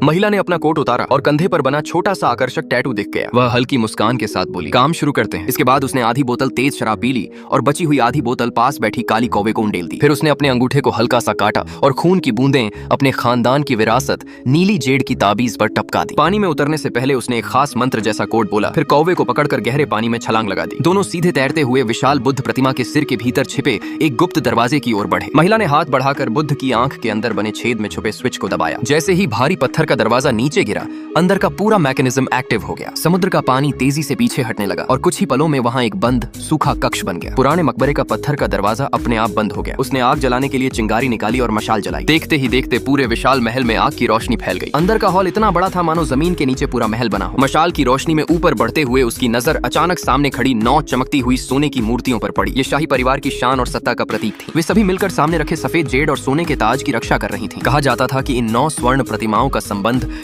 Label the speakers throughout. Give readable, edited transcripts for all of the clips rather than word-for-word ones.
Speaker 1: महिला ने अपना कोट उतारा और कंधे पर बना छोटा सा आकर्षक टैटू दिख गया। वह हल्की मुस्कान के साथ बोली, काम शुरू करते हैं। इसके बाद उसने आधी बोतल तेज शराब पी ली और बची हुई आधी बोतल पास बैठी काली कौवे को उंडेल दी। फिर उसने अपने अंगूठे को हल्का सा काटा और खून की बूंदें अपने खानदान की विरासत नीली जेड की ताबीज पर टपका दी। पानी में उतरने से पहले उसने एक खास मंत्र जैसा कोड बोला, फिर कौवे को पकड़कर गहरे पानी में छलांग लगा दी। दोनों सीधे तैरते हुए विशाल बुद्ध प्रतिमा के सिर के भीतर छिपे एक गुप्त दरवाजे की ओर बढ़े। महिला ने हाथ बढ़ाकर बुद्ध की आंख के अंदर बने छेद में छुपे स्विच को दबाया। जैसे ही भारी पत्थर का दरवाजा नीचे गिरा, अंदर का पूरा मैकेनिज्म एक्टिव हो गया। समुद्र का पानी तेजी से पीछे हटने लगा और कुछ ही पलों में वहां एक बंद सूखा कक्ष बन गया। पुराने मकबरे का पत्थर का दरवाजा अपने आप बंद हो गया। उसने आग जलाने के लिए चिंगारी निकाली और मशाल जलाई। देखते ही देखते पूरे विशाल महल में आग की रोशनी फैल गई। अंदर का हॉल इतना बड़ा था मानो जमीन के नीचे पूरा महल बना हो। मशाल की रोशनी में ऊपर बढ़ते हुए उसकी नजर अचानक सामने खड़ी 9 चमकती हुई सोने की मूर्तियों पर पड़ी। ये शाही परिवार की शान और सत्ता का प्रतीक थी। वे सभी मिलकर सामने रखे सफेद जेड और सोने के ताज की रक्षा कर रही थी। कहा जाता था कि इन 9 स्वर्ण प्रतिमाओं का संबंध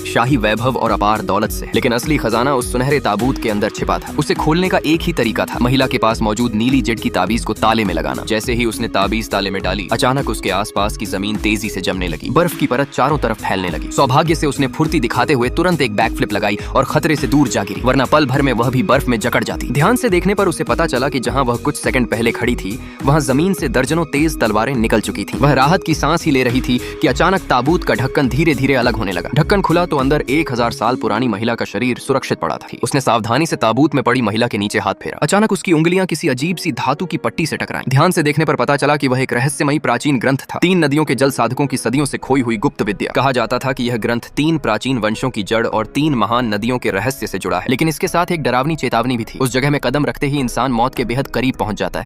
Speaker 1: शाही वैभव और अपार दौलत से। लेकिन असली खजाना उस सुनहरे ताबूत के अंदर छिपा था। उसे खोलने का एक ही तरीका था, महिला के पास मौजूद नीली जेड की ताबीज को ताले में लगाना। जैसे ही उसने ताबीज ताले में डाली, अचानक उसके आसपास की जमीन तेजी से जमने लगी। बर्फ की परत चारों तरफ फैलने लगी। सौभाग्य से उसने फुर्ती दिखाते हुए तुरंत एक बैकफ्लिप लगाई और खतरे से दूर जा गिरी, वरना पल भर में वह भी बर्फ में जकड़ जाती। ध्यान से देखने पर उसे पता चला कि जहां वह कुछ सेकंड पहले खड़ी थी, वहां जमीन से दर्जनों तेज तलवारें निकल चुकी थीं। वह राहत की सांस ही ले रही थी कि अचानक ताबूत का ढक्कन धीरे धीरे अलग होने लगा। ढक्कन खुला तो अंदर 1000 साल पुरानी महिला का शरीर सुरक्षित पड़ा था। उसने सावधानी से ताबूत में पड़ी महिला के नीचे हाथ फेरा। अचानक उसकी उंगलियां किसी अजीब सी धातु की पट्टी से टकराईं। ध्यान से देखने पर पता चला कि वह एक रहस्यमयी प्राचीन ग्रंथ था। 3 नदियों के जल साधकों की सदियों से खोई हुई गुप्त विद्या। कहा जाता था कि यह ग्रंथ 3 प्राचीन वंशों की जड़ और 3 महान नदियों के रहस्य से जुड़ा है। लेकिन इसके साथ एक डरावनी चेतावनी भी थी। उस जगह में कदम रखते ही इंसान मौत के बेहद करीब पहुंच जाता है।